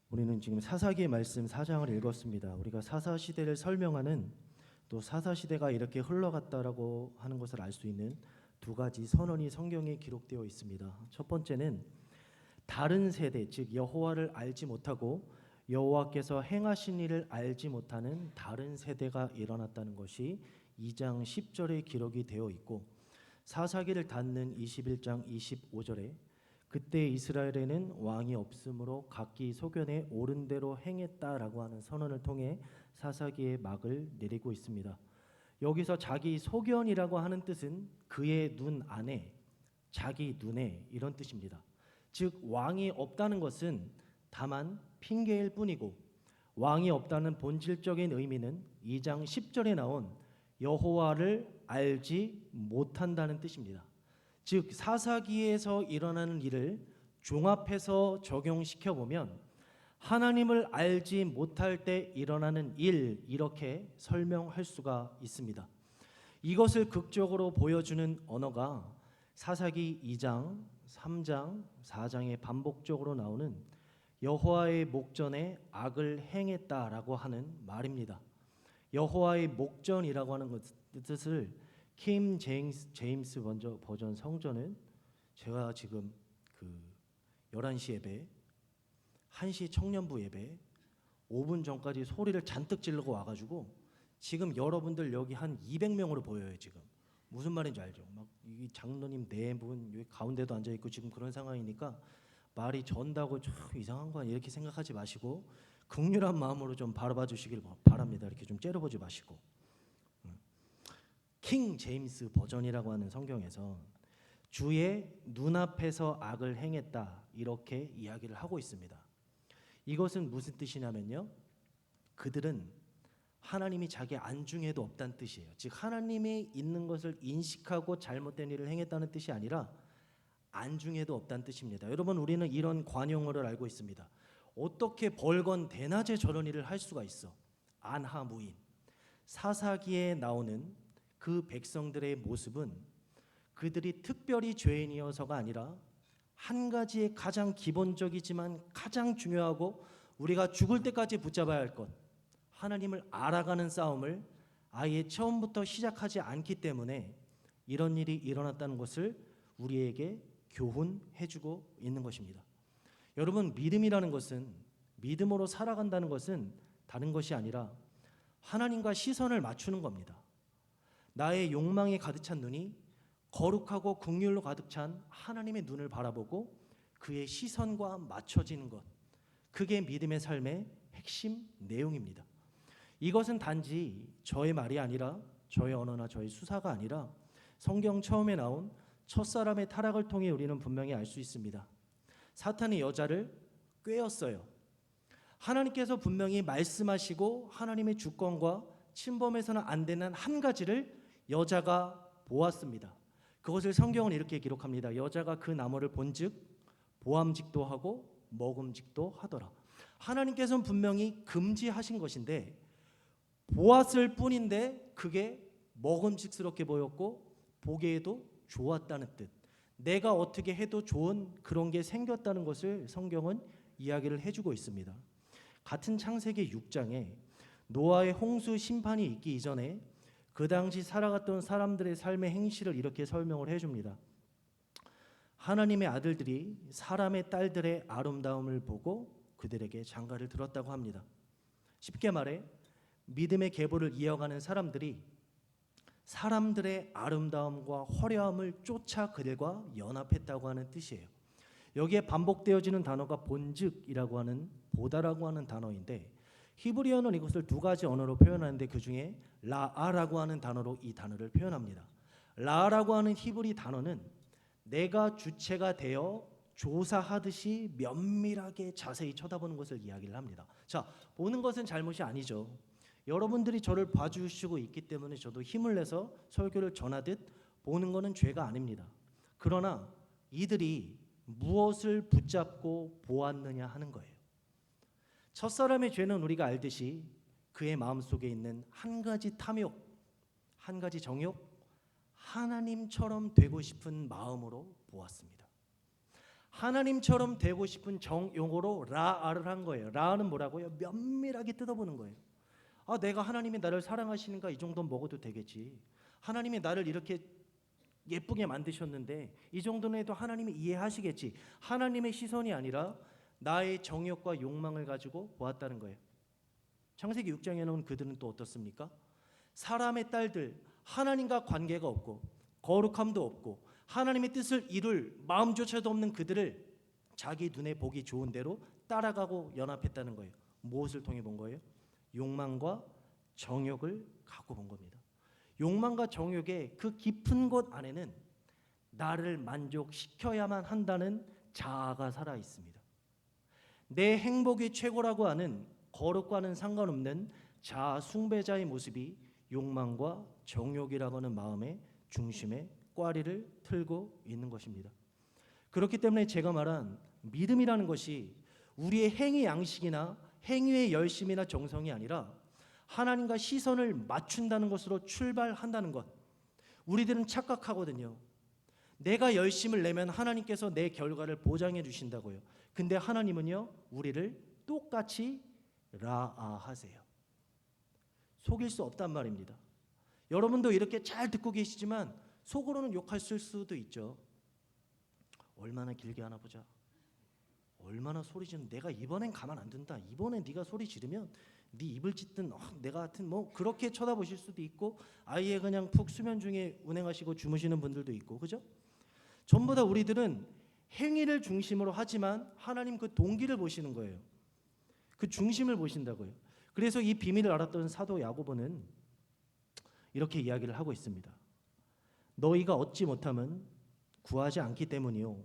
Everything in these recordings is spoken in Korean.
우리는 지금 사사기의 말씀 4장을 읽었습니다. 우리가 사사시대를 설명하는, 또 사사시대가 이렇게 흘러갔다라고 하는 것을 알 수 있는 두 가지 선언이 성경에 기록되어 있습니다. 첫 번째는 다른 세대, 즉 여호와를 알지 못하고 여호와께서 행하신 일을 알지 못하는 다른 세대가 일어났다는 것이 2장 10절에 기록이 되어 있고, 사사기를 닫는 21장 25절에 그때 이스라엘에는 왕이 없으므로 각기 소견에 옳은 대로 행했다라고 하는 선언을 통해 사사기의 막을 내리고 있습니다. 여기서 자기 소견이라고 하는 뜻은 그의 눈 안에, 자기 눈에, 이런 뜻입니다. 즉 왕이 없다는 것은 다만 핑계일 뿐이고, 왕이 없다는 본질적인 의미는 2장 10절에 나온 여호와를 알지 못한다는 뜻입니다. 즉 사사기에서 일어나는 일을 종합해서 적용시켜 보면 하나님을 알지 못할 때 일어나는 일, 이렇게 설명할 수가 있습니다. 이것을 극적으로 보여주는 언어가 사사기 2장, 3장, 4장에 반복적으로 나오는 여호와의 목전에 악을 행했다라고 하는 말입니다. 여호와의 목전이라고 하는 뜻을 킴 제임스 버전 성전은, 제가 지금 그 11시 예배, 1시 청년부 예배 5분 전까지 소리를 잔뜩 지르고 와가지고 지금 여러분들 여기 한 200명으로 보여요. 지금 무슨 말인지 알죠? 막 이 장로님 4분 여기 가운데도 앉아 있고 지금 그런 상황이니까 말이 전다고 좀 이상한 거 아니야 이렇게 생각하지 마시고 긍휼한 마음으로 좀 바라봐 주시길 바랍니다. 이렇게 좀 째려보지 마시고. 킹 제임스 버전이라고 하는 성경에서 주의 눈앞에서 악을 행했다, 이렇게 이야기를 하고 있습니다. 이것은 무슨 뜻이냐면요, 그들은 하나님이 자기 안중에도 없다는 뜻이에요. 즉 하나님이 있는 것을 인식하고 잘못된 일을 행했다는 뜻이 아니라 안중에도 없다는 뜻입니다. 여러분, 우리는 이런 관용어를 알고 있습니다. 어떻게 벌건 대낮에 저런 일을 할 수가 있어? 안하무인. 사사기에 나오는 그 백성들의 모습은 그들이 특별히 죄인이어서가 아니라 한 가지의 가장 기본적이지만 가장 중요하고 우리가 죽을 때까지 붙잡아야 할 것, 하나님을 알아가는 싸움을 아예 처음부터 시작하지 않기 때문에 이런 일이 일어났다는 것을 우리에게 교훈해주고 있는 것입니다. 여러분, 믿음이라는 것은, 믿음으로 살아간다는 것은 다른 것이 아니라 하나님과 시선을 맞추는 겁니다. 나의 욕망에 가득 찬 눈이 거룩하고 긍휼로 가득 찬 하나님의 눈을 바라보고 그의 시선과 맞춰지는 것, 그게 믿음의 삶의 핵심 내용입니다. 이것은 단지 저의 말이 아니라, 저의 언어나 저의 수사가 아니라 성경 처음에 나온 첫사람의 타락을 통해 우리는 분명히 알 수 있습니다. 사탄이 여자를 꾀었어요. 하나님께서 분명히 말씀하시고 하나님의 주권과 침범해서는 안 되는 한 가지를 여자가 보았습니다. 그것을 성경은 이렇게 기록합니다. 여자가 그 나무를 본즉 보암직도 하고 먹음직도 하더라. 하나님께서는 분명히 금지하신 것인데 보았을 뿐인데 그게 먹음직스럽게 보였고 보기에도 좋았다는 뜻, 내가 어떻게 해도 좋은 그런 게 생겼다는 것을 성경은 이야기를 해주고 있습니다. 같은 창세기 6장에 노아의 홍수 심판이 있기 이전에 그 당시 살아갔던 사람들의 삶의 행실을 이렇게 설명을 해줍니다. 하나님의 아들들이 사람의 딸들의 아름다움을 보고 그들에게 장가를 들었다고 합니다. 쉽게 말해 믿음의 계보를 이어가는 사람들이 사람들의 아름다움과 화려함을 쫓아 그들과 연합했다고 하는 뜻이에요. 여기에 반복되어지는 단어가 본즉이라고 하는, 보다라고 하는 단어인데, 히브리어는 이것을 두 가지 언어로 표현하는데 그 중에 라아라고 하는 단어로 이 단어를 표현합니다. 라아라고 하는 히브리 단어는 내가 주체가 되어 조사하듯이 면밀하게 자세히 쳐다보는 것을 이야기를 합니다. 자, 보는 것은 잘못이 아니죠. 여러분들이 저를 봐주시고 있기 때문에 저도 힘을 내서 설교를 전하듯 보는 것은 죄가 아닙니다. 그러나 이들이 무엇을 붙잡고 보았느냐 하는 거예요. 첫사람의 죄는 우리가 알듯이 그의 마음속에 있는 한 가지 탐욕, 한 가지 정욕, 하나님처럼 되고 싶은 마음으로 보았습니다. 하나님처럼 되고 싶은 용어로 라아를 한 거예요. 라아는 뭐라고요? 면밀하게 뜯어보는 거예요. 내가 하나님이 나를 사랑하시는가? 이 정도는 먹어도 되겠지. 하나님이 나를 이렇게 예쁘게 만드셨는데 이 정도는 해도 하나님이 이해하시겠지. 하나님의 시선이 아니라 나의 정욕과 욕망을 가지고 보았다는 거예요. 창세기 6장에 나온 그들은 또 어떻습니까? 사람의 딸들, 하나님과 관계가 없고 거룩함도 없고 하나님의 뜻을 이룰 마음조차도 없는 그들을 자기 눈에 보기 좋은 대로 따라가고 연합했다는 거예요. 무엇을 통해 본 거예요? 욕망과 정욕을 갖고 본 겁니다. 욕망과 정욕의 그 깊은 곳 안에는 나를 만족시켜야만 한다는 자아가 살아 있습니다. 내 행복이 최고라고 하는 거룩과는 상관없는 자아 숭배자의 모습이 욕망과 정욕이라고 하는 마음의 중심에 꽈리를 틀고 있는 것입니다. 그렇기 때문에 제가 말한 믿음이라는 것이 우리의 행위 양식이나 행위의 열심이나 정성이 아니라 하나님과 시선을 맞춘다는 것으로 출발한다는 것. 우리들은 착각하거든요. 내가 열심을 내면 하나님께서 내 결과를 보장해 주신다고요. 근데 하나님은요, 우리를 똑같이 라아하세요. 속일 수 없단 말입니다. 여러분도 이렇게 잘 듣고 계시지만 속으로는 욕하실 수도 있죠. 얼마나 길게 하나 보자. 얼마나 소리 지르는, 내가 이번엔 가만 안 둔다. 이번엔 네가 소리 지르면 네 입을 찢든 내가 하여튼 뭐 그렇게 쳐다보실 수도 있고, 아예 그냥 푹 수면 중에 운행하시고 주무시는 분들도 있고, 그죠? 전부 다 우리들은 행위를 중심으로 하지만 하나님 그 동기를 보시는 거예요. 그 중심을 보신다고요. 그래서 이 비밀을 알았던 사도 야고보는 이렇게 이야기를 하고 있습니다. 너희가 얻지 못함은 구하지 않기 때문이요,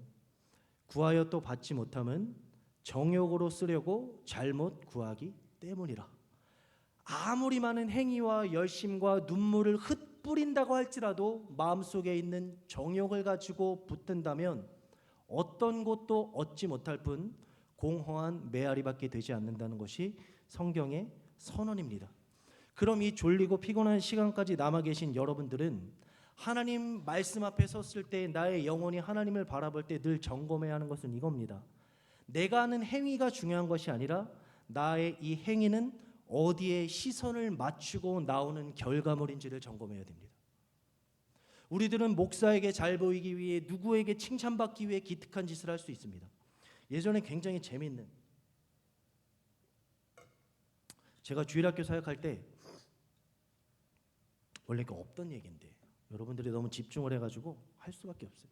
구하여 또 받지 못함은 정욕으로 쓰려고 잘못 구하기 때문이라. 아무리 많은 행위와 열심과 눈물을 흩뿌린다고 할지라도 마음속에 있는 정욕을 가지고 붙든다면 어떤 것도 얻지 못할 뿐 공허한 메아리밖에 되지 않는다는 것이 성경의 선언입니다. 그럼 이 졸리고 피곤한 시간까지 남아 계신 여러분들은 하나님 말씀 앞에 섰을 때 나의 영혼이 하나님을 바라볼 때 늘 점검해야 하는 것은 이겁니다. 내가 하는 행위가 중요한 것이 아니라 나의 이 행위는 어디에 시선을 맞추고 나오는 결과물인지를 점검해야 됩니다. 우리들은 목사에게 잘 보이기 위해, 누구에게 칭찬받기 위해 기특한 짓을 할 수 있습니다. 예전에 굉장히 재미있는, 제가 주일학교 사역할 때, 원래 그 없던 얘기인데 여러분들이 너무 집중을 해가지고 할 수밖에 없어요.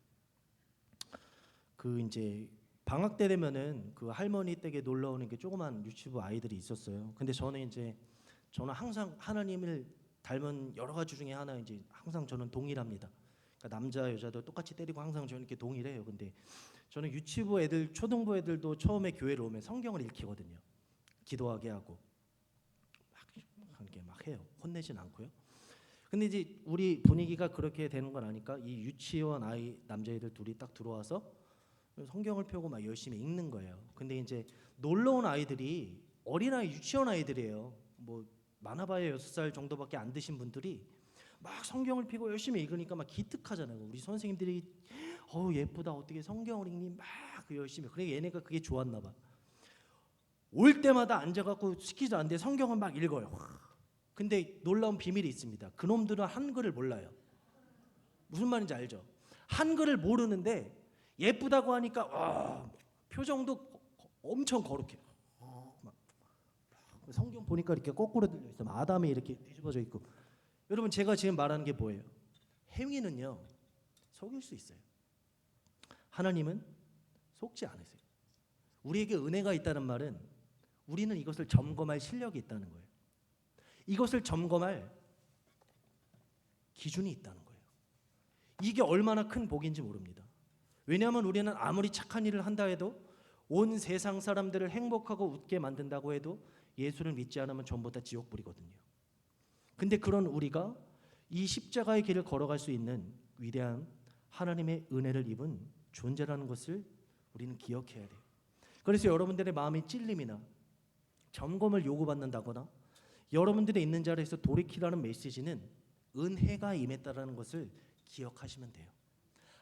그 이제 방학 때 되면은 그 할머니 댁에 놀러 오는 게 조그만 유치부 아이들이 있었어요. 근데 저는 항상 하나님을 닮은 여러 가지 중에 하나, 이제 항상 저는 동일합니다. 그러니까 남자 여자도 똑같이 때리고 항상 저는 이렇게 동일해요. 근데 저는 유치부 애들, 초등부 애들도 처음에 교회를 오면 성경을 읽히거든요. 기도하게 하고 막 해요. 혼내진 않고요. 근데 이제 우리 분위기가 그렇게 되는 걸 아니까 이 유치원 아이 남자애들 둘이 딱 들어와서 성경을 펴고 막 열심히 읽는 거예요. 근데 이제 놀러 온 아이들이 어린아이, 유치원 아이들이에요. 뭐 많아봐야 6살 정도밖에 안 되신 분들이 막 성경을 펴고 열심히 읽으니까 막 기특하잖아요. 우리 선생님들이 예쁘다, 어떻게 성경을 읽니, 막 열심히. 그래 얘네가 그게 좋았나 봐. 올 때마다 앉아갖고 시키지도 않는데 성경을 막 읽어요. 근데 놀라운 비밀이 있습니다. 그놈들은 한글을 몰라요. 무슨 말인지 알죠? 한글을 모르는데 예쁘다고 하니까 표정도 엄청 거룩해요. 성경 보니까 이렇게 거꾸로 들려 있어. 아담이 이렇게 뒤집어져 있고. 여러분, 제가 지금 말하는 게 뭐예요? 행위는요, 속일 수 있어요. 하나님은 속지 않으세요. 우리에게 은혜가 있다는 말은 우리는 이것을 점검할 실력이 있다는 거예요. 이것을 점검할 기준이 있다는 거예요. 이게 얼마나 큰 복인지 모릅니다. 왜냐하면 우리는 아무리 착한 일을 한다 해도, 온 세상 사람들을 행복하고 웃게 만든다고 해도 예수를 믿지 않으면 전부 다 지옥불이거든요. 근데 그런 우리가 이 십자가의 길을 걸어갈 수 있는 위대한 하나님의 은혜를 입은 존재라는 것을 우리는 기억해야 돼요. 그래서 여러분들의 마음의 찔림이나 점검을 요구받는다거나 여러분들의 있는 자리에서 돌이키라는 메시지는 은혜가 임했다라는 것을 기억하시면 돼요.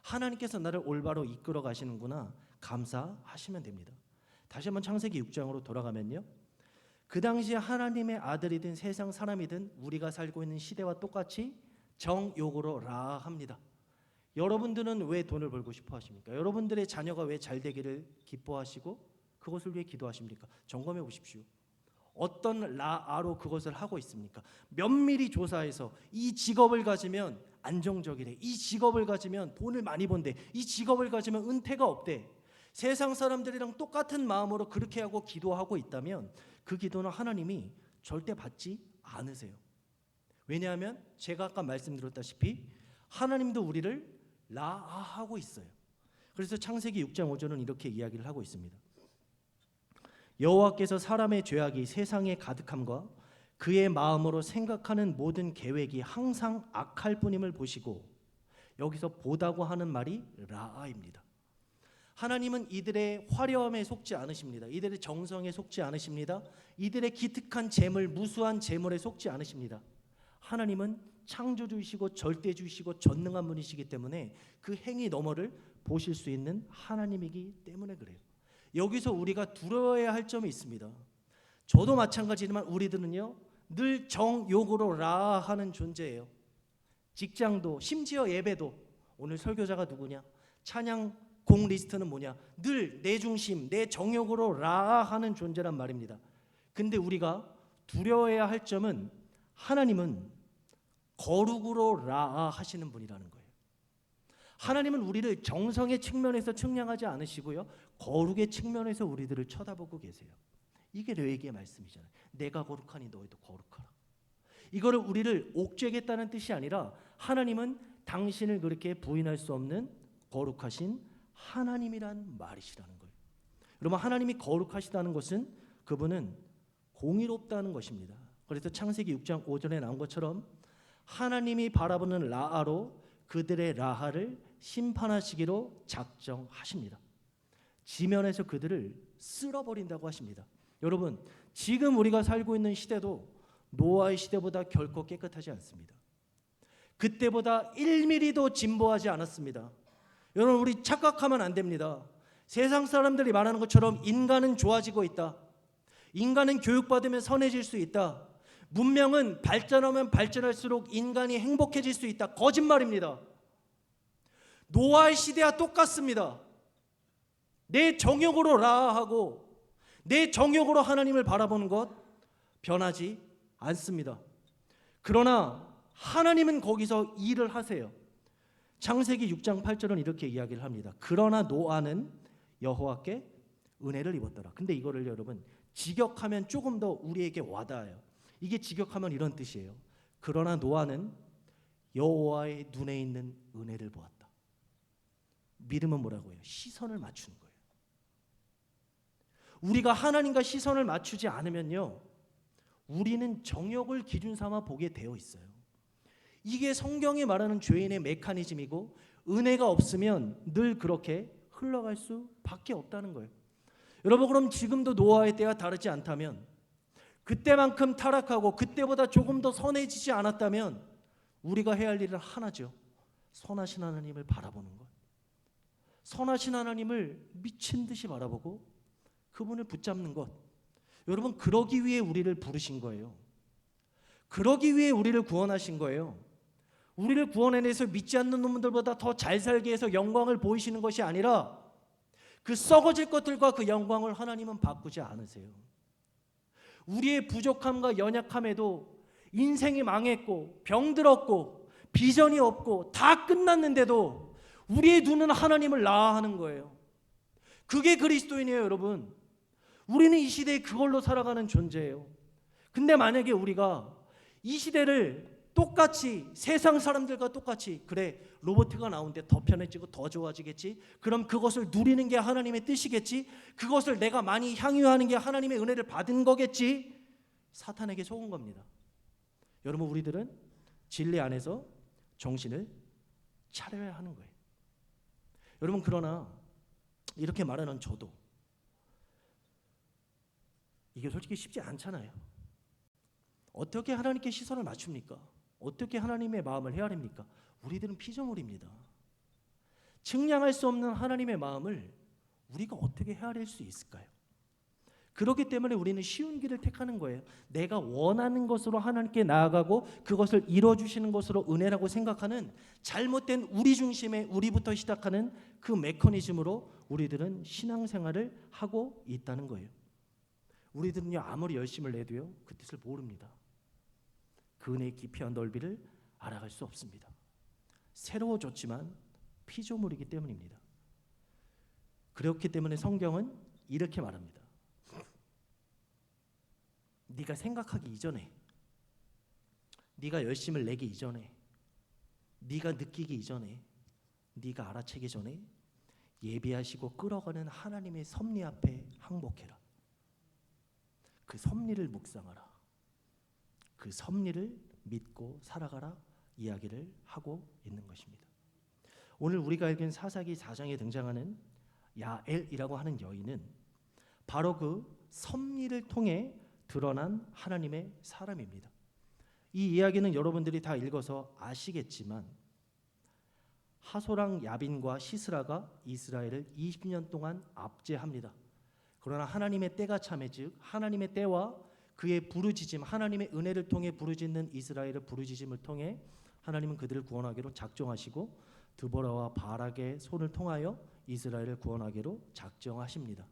하나님께서 나를 올바로 이끌어 가시는구나 감사하시면 됩니다. 다시 한번 창세기 6장으로 돌아가면요, 그 당시에 하나님의 아들이든 세상 사람이든 우리가 살고 있는 시대와 똑같이 정욕으로 라합니다. 여러분들은 왜 돈을 벌고 싶어 하십니까? 여러분들의 자녀가 왜 잘 되기를 기뻐하시고 그것을 위해 기도하십니까? 점검해 보십시오. 어떤 라아로 그것을 하고 있습니까? 면밀히 조사해서 이 직업을 가지면 안정적이래, 이 직업을 가지면 돈을 많이 번대, 이 직업을 가지면 은퇴가 없대. 세상 사람들이랑 똑같은 마음으로 그렇게 하고 기도하고 있다면 그 기도는 하나님이 절대 받지 않으세요. 왜냐하면 제가 아까 말씀드렸다시피 하나님도 우리를 라하고 있어요. 그래서 창세기 6장 5절은 이렇게 이야기를 하고 있습니다. 여호와께서 사람의 죄악이 세상에 가득함과 그의 마음으로 생각하는 모든 계획이 항상 악할 뿐임을 보시고, 여기서 보다고 하는 말이 라아입니다. 하나님은 이들의 화려함에 속지 않으십니다. 이들의 정성에 속지 않으십니다. 이들의 기특한 재물, 무수한 재물에 속지 않으십니다. 하나님은 창조주이시고 절대주이시고 전능한 분이시기 때문에 그 행위 너머를 보실 수 있는 하나님이기 때문에 그래요. 여기서 우리가 두려워해야 할 점이 있습니다. 저도 마찬가지지만 우리들은요 늘 정욕으로 라하는 존재예요. 직장도, 심지어 예배도, 오늘 설교자가 누구냐, 찬양 곡 리스트는 뭐냐, 늘 내 중심, 내 정욕으로 라하는 존재란 말입니다. 근데 우리가 두려워해야 할 점은 하나님은 거룩으로 라하시는 분이라는 거예요. 하나님은 우리를 정성의 측면에서 측량하지 않으시고요, 거룩의 측면에서 우리들을 쳐다보고 계세요. 이게 레위기의 말씀이잖아요. 내가 거룩하니 너희도 거룩하라. 이거를 우리를 옥죄겠다는 뜻이 아니라 하나님은 당신을 그렇게 부인할 수 없는 거룩하신 하나님이란 말이시라는 거예요. 여러분, 하나님이 거룩하시다는 것은 그분은 공의롭다는 것입니다. 그래서 창세기 6장 5절에 나온 것처럼 하나님이 바라보는 라아로 그들의 라하를 심판하시기로 작정하십니다. 지면에서 그들을 쓸어버린다고 하십니다. 여러분, 지금 우리가 살고 있는 시대도 노아의 시대보다 결코 깨끗하지 않습니다. 그때보다 1mm도 진보하지 않았습니다. 여러분, 우리 착각하면 안 됩니다. 세상 사람들이 말하는 것처럼 인간은 좋아지고 있다, 인간은 교육받으면 선해질 수 있다, 문명은 발전하면 발전할수록 인간이 행복해질 수 있다. 거짓말입니다. 노아의 시대와 똑같습니다. 내 정욕으로 라하고 내 정욕으로 하나님을 바라보는 것 변하지 않습니다. 그러나 하나님은 거기서 일을 하세요. 창세기 6장 8절은 이렇게 이야기를 합니다. 그러나 노아는 여호와께 은혜를 입었더라. 근데 이거를 여러분 직역하면 조금 더 우리에게 와닿아요. 이게 직역하면 이런 뜻이에요. 그러나 노아는 여호와의 눈에 있는 은혜를 보았다. 믿음은 뭐라고 해요? 시선을 맞추는 거예요. 우리가 하나님과 시선을 맞추지 않으면요, 우리는 정욕을 기준 삼아 보게 되어 있어요. 이게 성경이 말하는 죄인의 메커니즘이고, 은혜가 없으면 늘 그렇게 흘러갈 수밖에 없다는 거예요. 여러분, 그럼 지금도 노아의 때와 다르지 않다면, 그때만큼 타락하고 그때보다 조금 더 선해지지 않았다면 우리가 해야 할 일은 하나죠. 선하신 하나님을 바라보는 것. 선하신 하나님을 미친 듯이 바라보고 그분을 붙잡는 것. 여러분, 그러기 위해 우리를 부르신 거예요. 그러기 위해 우리를 구원하신 거예요. 우리를 구원해내서 믿지 않는 놈들보다 더 잘 살게 해서 영광을 보이시는 것이 아니라 그 썩어질 것들과 그 영광을 하나님은 바꾸지 않으세요. 우리의 부족함과 연약함에도 인생이 망했고 병들었고 비전이 없고 다 끝났는데도 우리의 눈은 하나님을 라하는 거예요. 그게 그리스도인이에요, 여러분. 우리는 이 시대에 그걸로 살아가는 존재예요. 근데 만약에 우리가 이 시대를 똑같이 세상 사람들과 똑같이, 그래 로봇가 나오는데 더 편해지고 더 좋아지겠지, 그럼 그것을 누리는 게 하나님의 뜻이겠지, 그것을 내가 많이 향유하는 게 하나님의 은혜를 받은 거겠지, 사탄에게 속은 겁니다. 여러분, 우리들은 진리 안에서 정신을 차려야 하는 거예요. 여러분, 그러나 이렇게 말하는 저도 이게 솔직히 쉽지 않잖아요. 어떻게 하나님께 시선을 맞춥니까? 어떻게 하나님의 마음을 헤아립니까? 우리들은 피조물입니다. 측량할 수 없는 하나님의 마음을 우리가 어떻게 헤아릴 수 있을까요? 그렇기 때문에 우리는 쉬운 길을 택하는 거예요. 내가 원하는 것으로 하나님께 나아가고 그것을 이루어주시는 것으로 은혜라고 생각하는 잘못된 우리 중심의 우리부터 시작하는 그 메커니즘으로 우리들은 신앙생활을 하고 있다는 거예요. 우리들은요, 아무리 열심을 내도요, 그 뜻을 모릅니다. 그 은혜의 깊이와 넓이를 알아갈 수 없습니다. 새로워졌지만 피조물이기 때문입니다. 그렇기 때문에 성경은 이렇게 말합니다. 네가 생각하기 이전에, 네가 열심을 내기 이전에, 네가 느끼기 이전에, 네가 알아채기 전에 예비하시고 끌어가는 하나님의 섭리 앞에 항복해라. 그 섭리를 묵상하라. 그 섭리를 믿고 살아가라 이야기를 하고 있는 것입니다. 오늘 우리가 읽은 사사기 4장에 등장하는 야엘이라고 하는 여인은 바로 그 섭리를 통해 드러난 하나님의 사람입니다. 이 이야기는 여러분들이 다 읽어서 아시겠지만 하소랑 야빈과 시스라가 이스라엘을 20년 동안 압제합니다. 그러나 하나님의 때가 참해 즉 하나님의 때와 그의 부르짖음, 하나님의 은혜를 통해 부르짖는 이스라엘의 부르짖음을 통해 하나님은 그들을 구원하기로 작정하시고 드보라와 바락의 손을 통하여 이스라엘을 구원하기로 작정하십니다.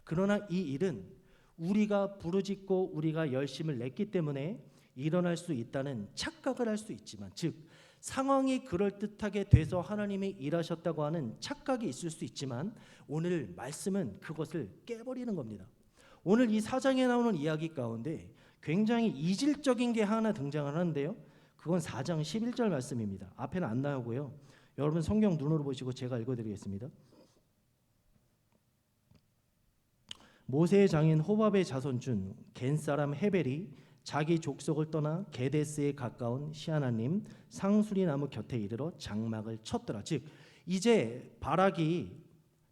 그러나 이 일은 우리가 부르짖고 우리가 열심을 냈기 때문에 일어날 수 있다는 착각을 할 수 있지만, 즉 상황이 그럴듯하게 돼서 하나님이 일하셨다고 하는 착각이 있을 수 있지만 오늘 말씀은 그것을 깨버리는 겁니다. 오늘 이 4장에 나오는 이야기 가운데 굉장히 이질적인 게 하나 등장을 하는데요, 그건 4장 11절 말씀입니다. 앞에는 안 나오고요, 여러분 성경 눈으로 보시고 제가 읽어드리겠습니다. 모세의 장인 호밥의 자손 중 겐 사람 헤벨이 자기 족속을 떠나 게데스에 가까운 시아나님 상수리 나무 곁에 이르러 장막을 쳤더라. 즉 이제 바락이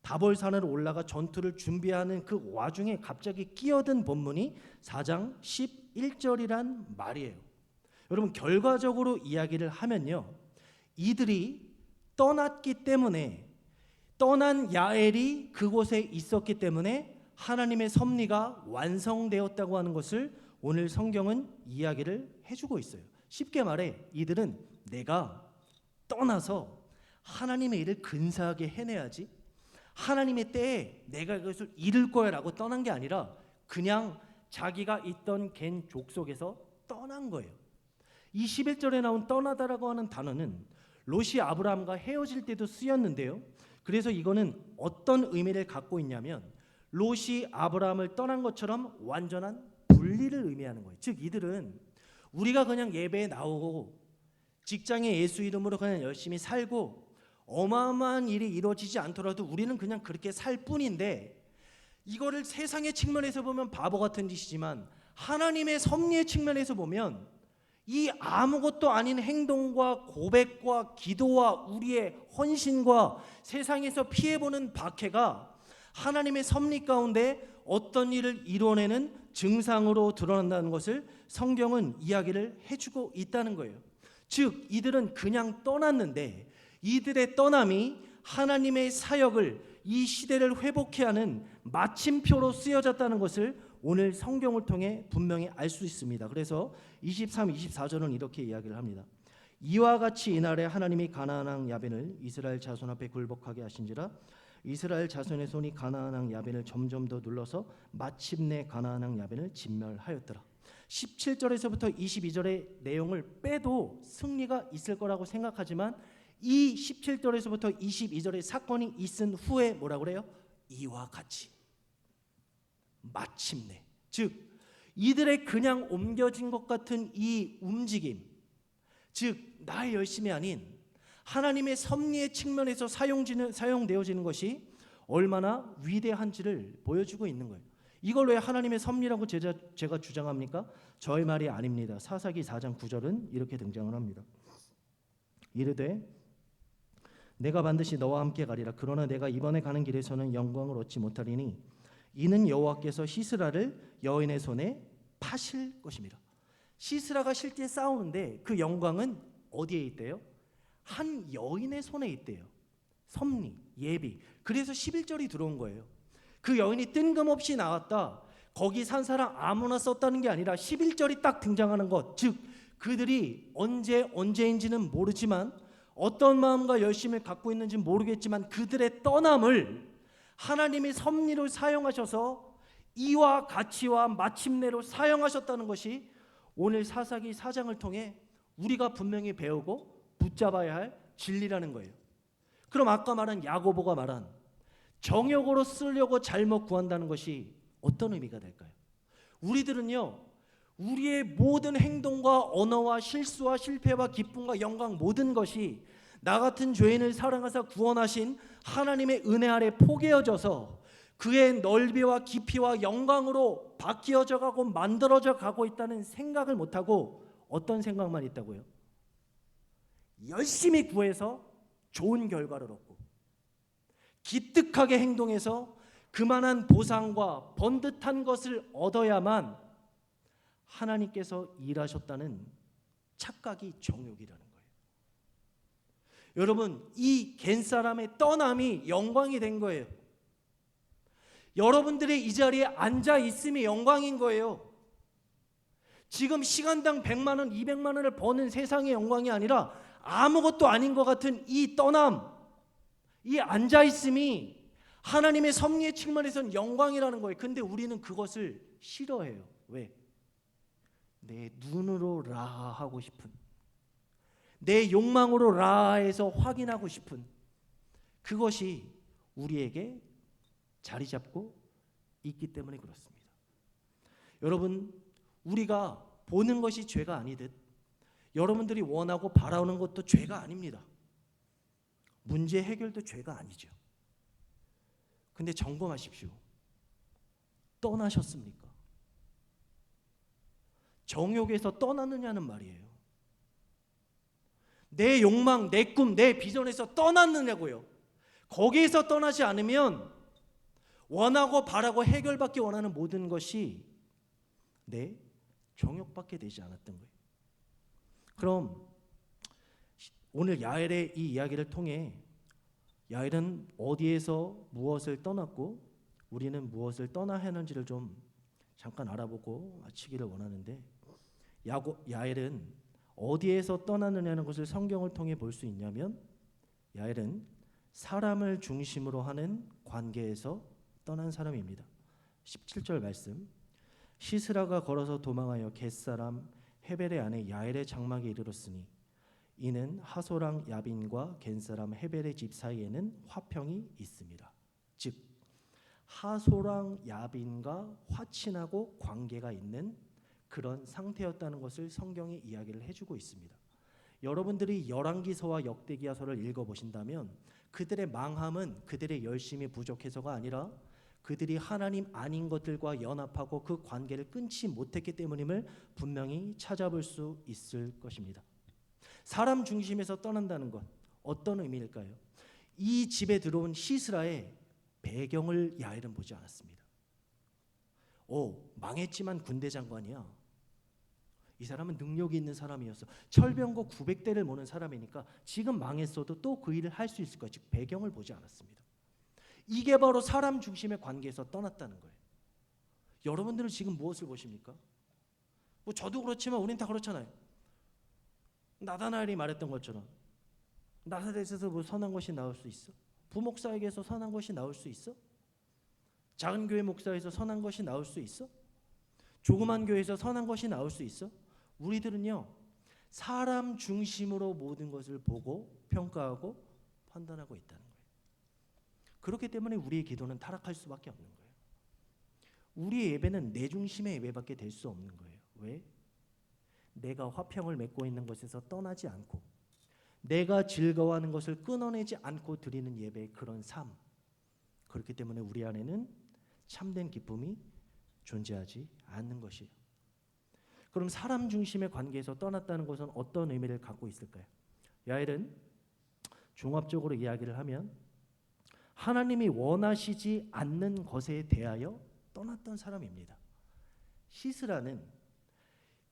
다볼산으로 올라가 전투를 준비하는 그 와중에 갑자기 끼어든 본문이 4장 11절이란 말이에요. 여러분 결과적으로 이야기를 하면요, 이들이 떠났기 때문에, 떠난 야엘이 그곳에 있었기 때문에 하나님의 섭리가 완성되었다고 하는 것을 오늘 성경은 이야기를 해주고 있어요. 쉽게 말해 이들은 내가 떠나서 하나님의 일을 근사하게 해내야지, 하나님의 때에 내가 이것을 이룰 거야 라고 떠난 게 아니라 그냥 자기가 있던 겐 족속에서 떠난 거예요. 이 11절에 나온 떠나다라고 하는 단어는 롯이 아브라함과 헤어질 때도 쓰였는데요, 그래서 이거는 어떤 의미를 갖고 있냐면 롯이 아브라함을 떠난 것처럼 완전한 분리를 의미하는 거예요. 즉 이들은 우리가 그냥 예배에 나오고 직장에 예수 이름으로 그냥 열심히 살고 어마어마한 일이 이루어지지 않더라도 우리는 그냥 그렇게 살 뿐인데, 이거를 세상의 측면에서 보면 바보 같은 짓이지만 하나님의 섭리의 측면에서 보면 이 아무것도 아닌 행동과 고백과 기도와 우리의 헌신과 세상에서 피해보는 박해가 하나님의 섭리 가운데 어떤 일을 이뤄내는 증상으로 드러난다는 것을 성경은 이야기를 해주고 있다는 거예요. 즉 이들은 그냥 떠났는데 이들의 떠남이 하나님의 사역을, 이 시대를 회복케 하는 마침표로 쓰여졌다는 것을 오늘 성경을 통해 분명히 알 수 있습니다. 그래서 23, 24절은 이렇게 이야기를 합니다. 이와 같이 이날에 하나님이 가나안 왕 야벤을 이스라엘 자손 앞에 굴복하게 하신지라 이스라엘 자손의 손이 가나안 왕 야벤을 점점 더 눌러서 마침내 가나안 왕 야벤을 진멸하였더라. 17절에서부터 22절의 내용을 빼도 승리가 있을 거라고 생각하지만 이 17절에서부터 22절의 사건이 있은 후에 뭐라고 그래요? 이와 같이, 마침내, 즉 이들의 그냥 옮겨진 것 같은 이 움직임, 즉 나의 열심이 아닌 하나님의 섭리의 측면에서 사용되어지는 것이 얼마나 위대한지를 보여주고 있는 거예요. 이걸 왜 하나님의 섭리라고 제가 주장합니까? 저의 말이 아닙니다. 사사기 4장 9절은 이렇게 등장을 합니다. 이르되 내가 반드시 너와 함께 가리라. 그러나 내가 이번에 가는 길에서는 영광을 얻지 못하리니 이는 여호와께서 시스라를 여인의 손에 파실 것입니다. 시스라가 실제 싸우는데 그 영광은 어디에 있대요? 한 여인의 손에 있대요. 섭리, 예비. 그래서 11절이 들어온 거예요. 그 여인이 뜬금없이 나왔다. 거기 산 사람 아무나 썼다는 게 아니라 11절이 딱 등장하는 것. 즉 그들이 언제인지는 모르지만 어떤 마음과 열심을 갖고 있는지는 모르겠지만 그들의 떠남을 하나님이 섭리로 사용하셔서 이와 같이와 마침내로 사용하셨다는 것이 오늘 사사기 4장을 통해 우리가 분명히 배우고 붙잡아야 할 진리라는 거예요. 그럼 아까 말한 야고보가 말한 정욕으로 쓰려고 잘못 구한다는 것이 어떤 의미가 될까요? 우리들은요, 우리의 모든 행동과 언어와 실수와 실패와 기쁨과 영광 모든 것이 나 같은 죄인을 사랑하사 구원하신 하나님의 은혜 아래 포개어져서 그의 넓이와 깊이와 영광으로 바뀌어져 가고 만들어져 가고 있다는 생각을 못하고 어떤 생각만 있다고요? 열심히 구해서 좋은 결과를 얻고 기특하게 행동해서 그만한 보상과 번듯한 것을 얻어야만 하나님께서 일하셨다는 착각이 정욕이라는 거예요. 여러분, 이 겐사람의 떠남이 영광이 된 거예요. 여러분들의 이 자리에 앉아 있음이 영광인 거예요. 지금 시간당 100만 원, 200만 원을 버는 세상의 영광이 아니라 아무것도 아닌 것 같은 이 떠남, 이 앉아 있음이 하나님의 섭리의 측면에서는 영광이라는 거예요. 근데 우리는 그것을 싫어해요. 왜? 내 눈으로 라하고 싶은, 내 욕망으로 라해서 확인하고 싶은 그것이 우리에게 자리 잡고 있기 때문에 그렇습니다. 여러분, 우리가 보는 것이 죄가 아니듯 여러분들이 원하고 바라는 것도 죄가 아닙니다. 문제 해결도 죄가 아니죠. 근데 점검하십시오. 떠나셨습니까? 정욕에서 떠났느냐는 말이에요. 내 욕망, 내 꿈, 내 비전에서 떠났느냐고요. 거기에서 떠나지 않으면 원하고 바라고 해결받기 원하는 모든 것이 내 정욕밖에 되지 않았던 거예요. 그럼 오늘 야엘의 이 이야기를 통해 야엘은 어디에서 무엇을 떠났고 우리는 무엇을 떠나야 하는지를 좀 잠깐 알아보고 마치기를 원하는데, 야엘은 어디에서 떠났느냐는 것을 성경을 통해 볼 수 있냐면 야엘은 사람을 중심으로 하는 관계에서 떠난 사람입니다. 17절 말씀, 시스라가 걸어서 도망하여 겟사람 헤벨의 아내 야엘의 장막에 이르렀으니 이는 하소랑 야빈과 겐사람 헤벨의 집 사이에는 화평이 있습니다. 즉 하소랑 야빈과 화친하고 관계가 있는 그런 상태였다는 것을 성경이 이야기를 해주고 있습니다. 여러분들이 열왕기서와 역대기야서를 읽어보신다면 그들의 망함은 그들의 열심이 부족해서가 아니라 그들이 하나님 아닌 것들과 연합하고 그 관계를 끊지 못했기 때문임을 분명히 찾아볼 수 있을 것입니다. 사람 중심에서 떠난다는 것, 어떤 의미일까요? 이 집에 들어온 시스라의 배경을 야엘은 보지 않았습니다. 망했지만 군대 장관이야. 이 사람은 능력이 있는 사람이었어. 철병거 900대를 모는 사람이니까 지금 망했어도 또 그 일을 할 수 있을 거야. 즉 배경을 보지 않았습니다. 이게 바로 사람 중심의 관계에서 떠났다는 거예요. 여러분들은 지금 무엇을 보십니까? 저도 그렇지만 우린 다 그렇잖아요. 나다나엘이 말했던 것처럼 나사렛에서 선한 것이 나올 수 있어? 부목사에게서 선한 것이 나올 수 있어? 작은 교회 목사에서 선한 것이 나올 수 있어? 조그만 교회에서 선한 것이 나올 수 있어? 우리들은요, 사람 중심으로 모든 것을 보고 평가하고 판단하고 있다는 거예요. 그렇기 때문에 우리의 기도는 타락할 수밖에 없는 거예요. 우리의 예배는 내 중심의 예배밖에 될 수 없는 거예요. 왜? 내가 화평을 맺고 있는 것에서 떠나지 않고 내가 즐거워하는 것을 끊어내지 않고 드리는 예배의 그런 삶, 그렇기 때문에 우리 안에는 참된 기쁨이 존재하지 않는 것이에요. 그럼 사람 중심의 관계에서 떠났다는 것은 어떤 의미를 갖고 있을까요? 야엘은 종합적으로 이야기를 하면 하나님이 원하시지 않는 것에 대하여 떠났던 사람입니다. 시스라는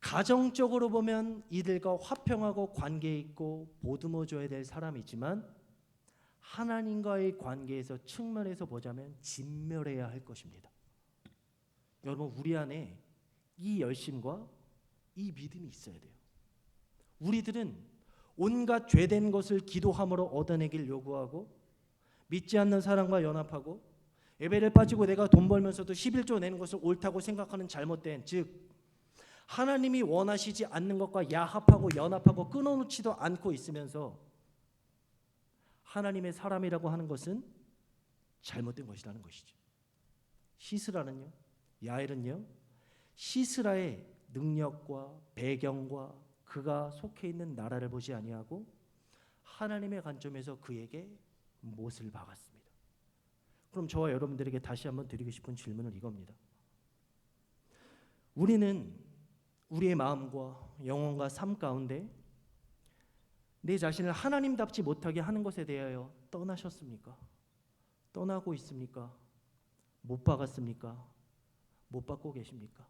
가정적으로 보면 이들과 화평하고 관계 있고 보듬어 줘야 될 사람이지만 하나님과의 관계에서 측면에서 보자면 진멸해야 할 것입니다. 여러분, 우리 안에 이 열심과 이 믿음이 있어야 돼요. 우리들은 온갖 죄된 것을 기도함으로 얻어내길 요구하고 믿지 않는 사람과 연합하고 예배를 빠지고 내가 돈 벌면서도 11조 내는 것을 옳다고 생각하는 잘못된, 즉 하나님이 원하시지 않는 것과 야합하고 연합하고 끊어놓지도 않고 있으면서 하나님의 사람이라고 하는 것은 잘못된 것이라는 것이죠. 시스라는요, 야엘은요, 시스라의 능력과 배경과 그가 속해 있는 나라를 보지 아니하고 하나님의 관점에서 그에게 못을 박았습니다. 그럼 저와 여러분들에게 다시 한번 드리고 싶은 질문은 이겁니다. 우리는 우리의 마음과 영혼과 삶 가운데 내 자신을 하나님답지 못하게 하는 것에 대하여 떠나셨습니까? 떠나고 있습니까? 못 박았습니까? 못 박고 계십니까?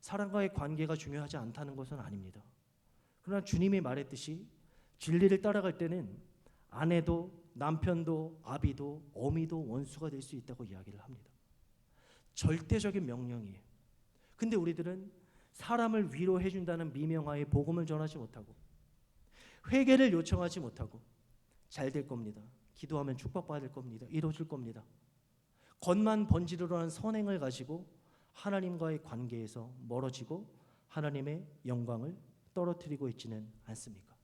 사람과의 관계가 중요하지 않다는 것은 아닙니다. 그러나 주님이 말했듯이 진리를 따라갈 때는 아내도 남편도 아비도 어미도 원수가 될 수 있다고 이야기를 합니다. 절대적인 명령이에요. 근데 우리들은 사람을 위로해 준다는 미명하에 복음을 전하지 못하고 회개를 요청하지 못하고 잘 될 겁니다. 기도하면 축복받을 겁니다. 이루어질 겁니다. 겉만 번지르르한 선행을 가지고 하나님과의 관계에서 멀어지고 하나님의 영광을 떨어뜨리고 있지는 않습니까?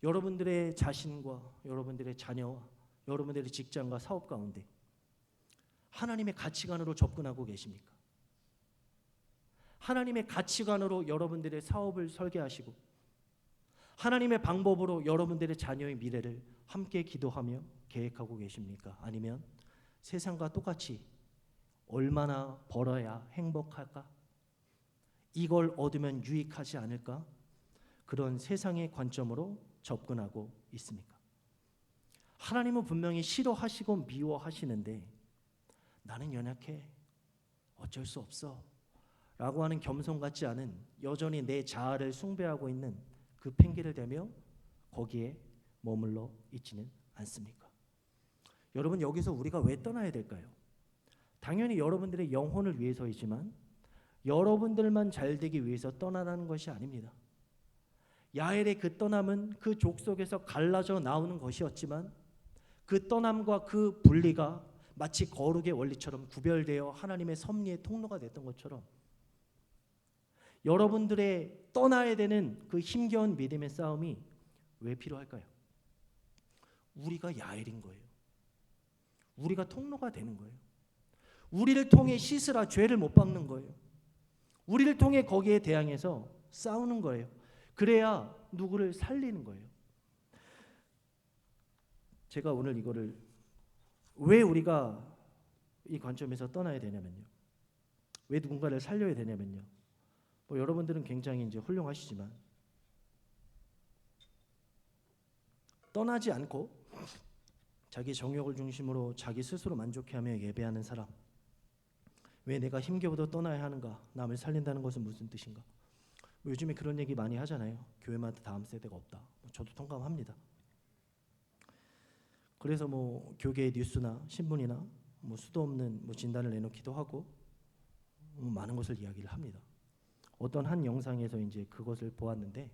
여러분들의 자신과 여러분들의 자녀와 여러분들의 직장과 사업 가운데 하나님의 가치관으로 접근하고 계십니까? 하나님의 가치관으로 여러분들의 사업을 설계하시고 하나님의 방법으로 여러분들의 자녀의 미래를 함께 기도하며 계획하고 계십니까? 아니면 세상과 똑같이 얼마나 벌어야 행복할까? 이걸 얻으면 유익하지 않을까? 그런 세상의 관점으로 접근하고 있습니까? 하나님은 분명히 싫어하시고 미워하시는데 나는 연약해, 어쩔 수 없어 라고 하는 겸손 같지 않은 여전히 내 자아를 숭배하고 있는 그 핑계를 대며 거기에 머물러 있지는 않습니까? 여러분, 여기서 우리가 왜 떠나야 될까요? 당연히 여러분들의 영혼을 위해서이지만 여러분들만 잘 되기 위해서 떠나라는 것이 아닙니다. 야엘의 그 떠남은 그 족속에서 갈라져 나오는 것이었지만 그 떠남과 그 분리가 마치 거룩의 원리처럼 구별되어 하나님의 섭리의 통로가 됐던 것처럼 여러분들의 떠나야 되는 그 힘겨운 믿음의 싸움이 왜 필요할까요? 우리가 야엘인 거예요. 우리가 통로가 되는 거예요. 우리를 통해 시스라 죄를 못 박는 거예요. 우리를 통해 거기에 대항해서 싸우는 거예요. 그래야 누구를 살리는 거예요. 제가 오늘 이거를 왜 우리가 이 관점에서 떠나야 되냐면요. 왜 누군가를 살려야 되냐면요. 여러분들은 굉장히 이제 훌륭하시지만 떠나지 않고 자기 정욕을 중심으로 자기 스스로 만족해하며 예배하는 사람, 왜 내가 힘겨워도 떠나야 하는가? 남을 살린다는 것은 무슨 뜻인가? 요즘에 그런 얘기 많이 하잖아요. 교회마다 다음 세대가 없다. 저도 동감합니다. 그래서 교계의 뉴스나 신문이나 수도 없는 진단을 내놓기도 하고 많은 것을 이야기를 합니다. 어떤 한 영상에서 이제 그것을 보았는데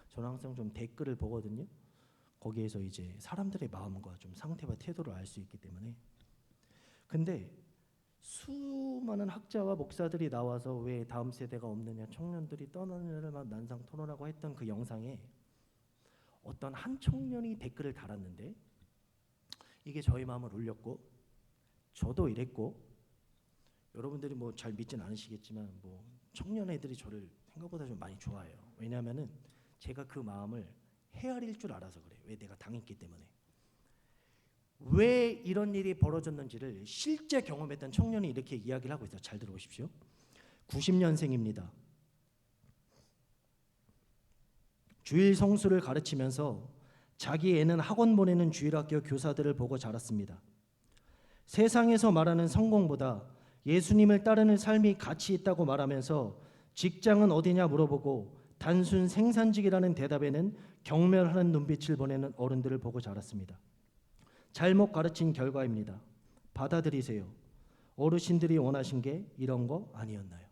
저는 항상 좀 댓글을 보거든요. 거기에서 이제 사람들의 마음과 좀 상태와 태도를 알 수 있기 때문에. 근데 수많은 학자와 목사들이 나와서 왜 다음 세대가 없느냐, 청년들이 떠나느냐를 막 난상 토론하고 했던 그 영상에 어떤 한 청년이 댓글을 달았는데 이게 저희 마음을 울렸고 저도 이랬고 여러분들이 잘 믿진 않으시겠지만 청년 애들이 저를 생각보다 좀 많이 좋아해요. 왜냐하면은 제가 그 마음을 헤아릴 줄 알아서 그래요. 왜 내가 당했기 때문에. 왜 이런 일이 벌어졌는지를 실제 경험했던 청년이 이렇게 이야기를 하고 있어요. 잘 들어보십시오. 90년생입니다. 주일 성수를 가르치면서 자기 애는 학원 보내는 주일학교 교사들을 보고 자랐습니다. 세상에서 말하는 성공보다 예수님을 따르는 삶이 가치 있다고 말하면서 직장은 어디냐 물어보고 단순 생산직이라는 대답에는 경멸하는 눈빛을 보내는 어른들을 보고 자랐습니다. 잘못 가르친 결과입니다. 받아들이세요. 어르신들이 원하신 게 이런 거 아니었나요?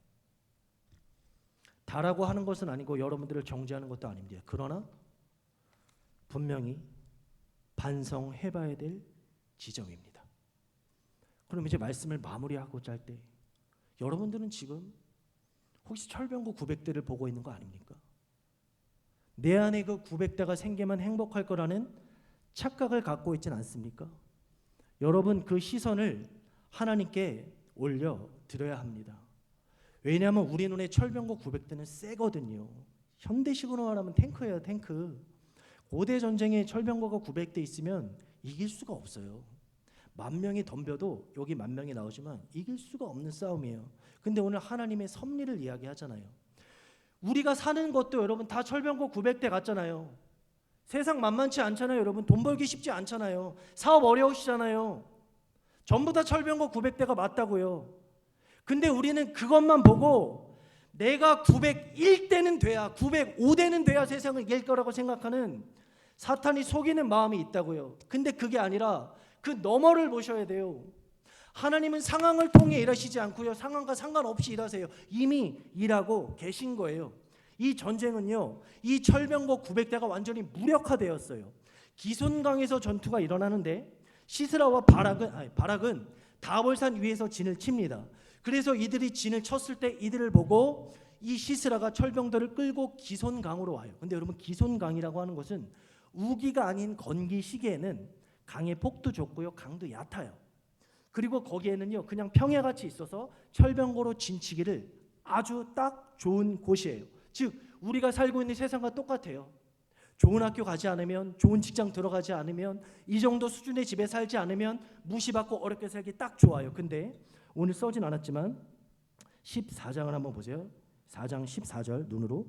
다라고 하는 것은 아니고 여러분들을 정죄하는 것도 아닙니다. 그러나 분명히 반성해봐야 될 지점입니다. 그럼 이제 말씀을 마무리하고자 할 때 여러분들은 지금 혹시 철병고 900대를 보고 있는 거 아닙니까? 내 안에 그 900대가 생기면 행복할 거라는 착각을 갖고 있진 않습니까? 여러분 그 시선을 하나님께 올려드려야 합니다. 왜냐하면 우리 눈에 철병고 900대는 세거든요. 현대식으로 말하면 탱크예요, 탱크. 고대 전쟁에 철병거가 900대 있으면 이길 수가 없어요. 10,000명이 덤벼도 여기 10,000명이 나오지만 이길 수가 없는 싸움이에요. 근데 오늘 하나님의 섭리를 이야기하잖아요. 우리가 사는 것도 여러분 다 철병거 900대 같잖아요. 세상 만만치 않잖아요. 여러분 돈 벌기 쉽지 않잖아요. 사업 어려우시잖아요. 전부 다 철병거 900대가 맞다고요. 근데 우리는 그것만 보고 내가 901대는 돼야 905대는 돼야 세상을 이길 거라고 생각하는 사탄이 속이는 마음이 있다고요. 근데 그게 아니라 그 너머를 보셔야 돼요. 하나님은 상황을 통해 일하시지 않고요. 상황과 상관없이 일하세요. 이미 일하고 계신 거예요. 이 전쟁은요. 이 철병거 900대가 완전히 무력화되었어요. 기손강에서 전투가 일어나는데 시스라와 바락은 다볼산 위에서 진을 칩니다. 그래서 이들이 진을 쳤을 때 이들을 보고 이 시스라가 철병들을 끌고 기손강으로 와요. 근데 여러분 기손강이라고 하는 것은 우기가 아닌 건기 시기에는 강의 폭도 좁고요. 강도 얕아요. 그리고 거기에는요. 그냥 평야같이 있어서 철병거로 진치기를 아주 딱 좋은 곳이에요. 즉 우리가 살고 있는 세상과 똑같아요. 좋은 학교 가지 않으면, 좋은 직장 들어가지 않으면, 이 정도 수준의 집에 살지 않으면 무시받고 어렵게 살기 딱 좋아요. 근데 오늘 써진 않았지만 14장을 한번 보세요. 4장 14절 눈으로.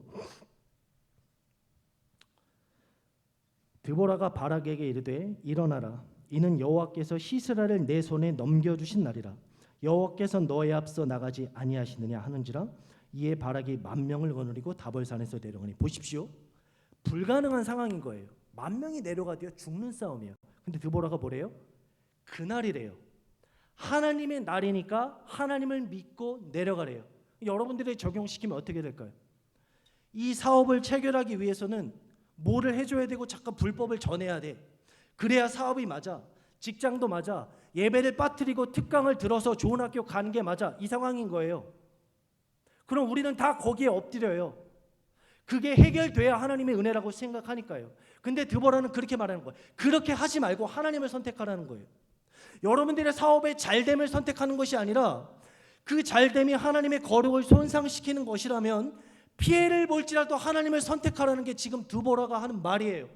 드보라가 바락에게 이르되 일어나라. 이는 여호와께서 시스라를 내 손에 넘겨주신 날이라. 여호와께서 너에 앞서 나가지 아니하시느냐 하는지라. 이에 바락이 10,000명을 거느리고 다볼산에서 내려가니. 보십시오. 불가능한 상황인 거예요. 10,000명이 내려가도요. 죽는 싸움이에요. 근데 드보라가 뭐래요? 그날이래요. 하나님의 날이니까 하나님을 믿고 내려가래요. 여러분들이 적용시키면 어떻게 될까요? 이 사업을 체결하기 위해서는 뭐를 해줘야 되고 잠깐 불법을 전해야 돼. 그래야 사업이 맞아. 직장도 맞아. 예배를 빠뜨리고 특강을 들어서 좋은 학교 가는 게 맞아. 이 상황인 거예요. 그럼 우리는 다 거기에 엎드려요. 그게 해결돼야 하나님의 은혜라고 생각하니까요. 근데 드보라는 그렇게 말하는 거예요. 그렇게 하지 말고 하나님을 선택하라는 거예요. 여러분들의 사업의 잘됨을 선택하는 것이 아니라 그 잘됨이 하나님의 거룩을 손상시키는 것이라면 피해를 볼지라도 하나님을 선택하라는 게 지금 드보라가 하는 말이에요.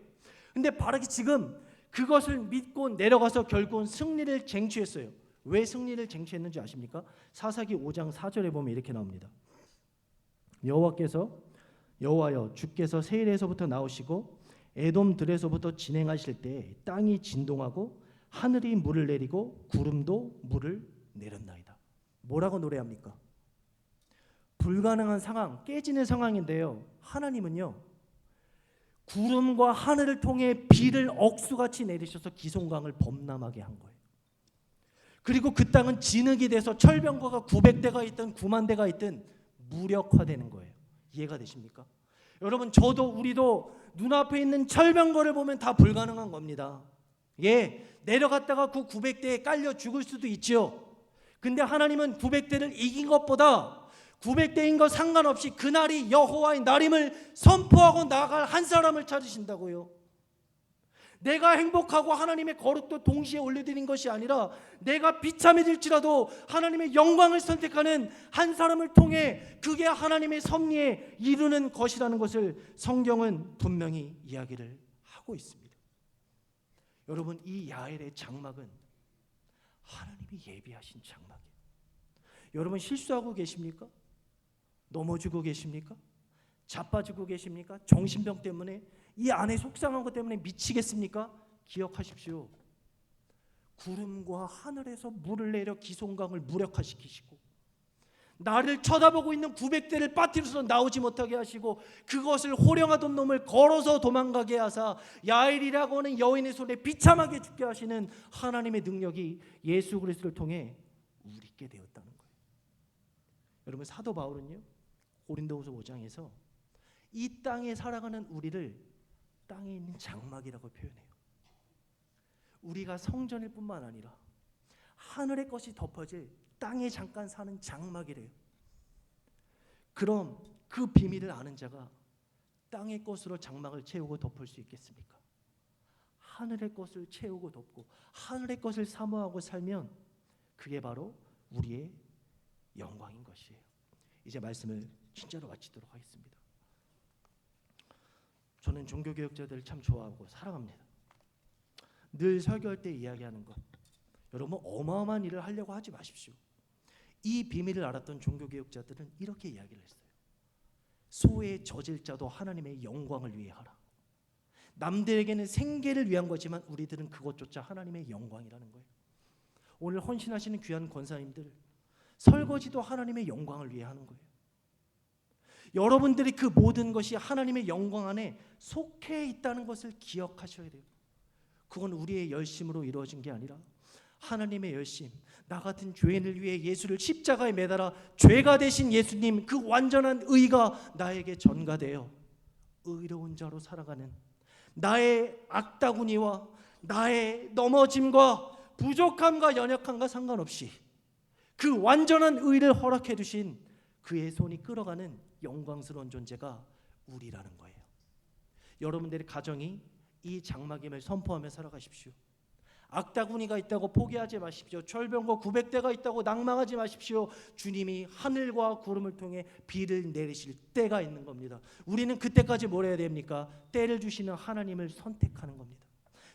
근데 바락이 지금 그것을 믿고 내려가서 결국은 승리를 쟁취했어요. 왜 승리를 쟁취했는지 아십니까? 사사기 5장 4절에 보면 이렇게 나옵니다. 여호와여 주께서 세일에서부터 나오시고 에돔 들에서부터 진행하실 때 땅이 진동하고 하늘이 물을 내리고 구름도 물을 내렸나이다. 뭐라고 노래합니까? 불가능한 상황, 깨지는 상황인데요. 하나님은요. 구름과 하늘을 통해 비를 억수같이 내리셔서 기손강을 범람하게 한 거예요. 그리고 그 땅은 진흙이 돼서 철병거가 900대가 있든 9,000대가 있든 무력화되는 거예요. 이해가 되십니까? 여러분 저도 우리도 눈앞에 있는 철병거를 보면 다 불가능한 겁니다. 예, 내려갔다가 그 900대에 깔려 죽을 수도 있죠. 근데 하나님은 900대를 이긴 것보다 900대인 것 상관없이 그날이 여호와의 날임을 선포하고 나갈 한 사람을 찾으신다고요. 내가 행복하고 하나님의 거룩도 동시에 올려드린 것이 아니라 내가 비참해질지라도 하나님의 영광을 선택하는 한 사람을 통해 그게 하나님의 섭리에 이루는 것이라는 것을 성경은 분명히 이야기를 하고 있습니다. 여러분 이 야엘의 장막은 하나님이 예비하신 장막이에요. 여러분 실수하고 계십니까? 넘어지고 계십니까? 자빠지고 계십니까? 정신병 때문에 이 안에 속상한 것 때문에 미치겠습니까? 기억하십시오. 구름과 하늘에서 물을 내려 기손강을 무력화시키시고 나를 쳐다보고 있는 900대를 빠뜨려서 나오지 못하게 하시고 그것을 호령하던 놈을 걸어서 도망가게 하사 야일이라고 하는 여인의 손에 비참하게 죽게 하시는 하나님의 능력이 예수 그리스도를 통해 우리께 되었다는 거예요. 여러분, 사도 바울은요 고린도후서 5장에서 이 땅에 살아가는 우리를 땅에 있는 장막이라고 표현해요. 우리가 성전일 뿐만 아니라 하늘의 것이 덮어질 땅에 잠깐 사는 장막이래요. 그럼 그 비밀을 아는 자가 땅의 것으로 장막을 채우고 덮을 수 있겠습니까? 하늘의 것을 채우고 덮고 하늘의 것을 사모하고 살면 그게 바로 우리의 영광인 것이에요. 이제 말씀을 진짜로 마치도록 하겠습니다. 저는 종교개혁자들을 참 좋아하고 사랑합니다. 늘 설교할 때 이야기하는 것, 여러분 어마어마한 일을 하려고 하지 마십시오. 이 비밀을 알았던 종교개혁자들은 이렇게 이야기를 했어요. 소에 젖을 자도 하나님의 영광을 위해 하라. 남들에게는 생계를 위한 거지만 우리들은 그것조차 하나님의 영광이라는 거예요. 오늘 헌신하시는 귀한 권사님들, 설거지도 하나님의 영광을 위해 하는 거예요. 여러분들이 그 모든 것이 하나님의 영광 안에 속해 있다는 것을 기억하셔야 돼요. 그건 우리의 열심으로 이루어진 게 아니라 하나님의 열심, 나 같은 죄인을 위해 예수를 십자가에 매달아 죄가 되신 예수님 그 완전한 의가 나에게 전가되어 의로운 자로 살아가는 나의 악다구니와 나의 넘어짐과 부족함과 연약함과 상관없이 그 완전한 의를 허락해 두신 그의 손이 끌어가는 영광스러운 존재가 우리라는 거예요. 여러분들의 가정이 이 장막임을 선포하며 살아가십시오. 악다구니가 있다고 포기하지 마십시오. 철병거 900대가 있다고 낭망하지 마십시오. 주님이 하늘과 구름을 통해 비를 내리실 때가 있는 겁니다. 우리는 그때까지 뭘 해야 됩니까? 때를 주시는 하나님을 선택하는 겁니다.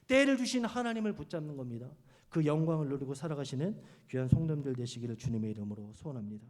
때를 주시는 하나님을 붙잡는 겁니다. 그 영광을 누리고 살아가시는 귀한 성도님들 되시기를 주님의 이름으로 소원합니다.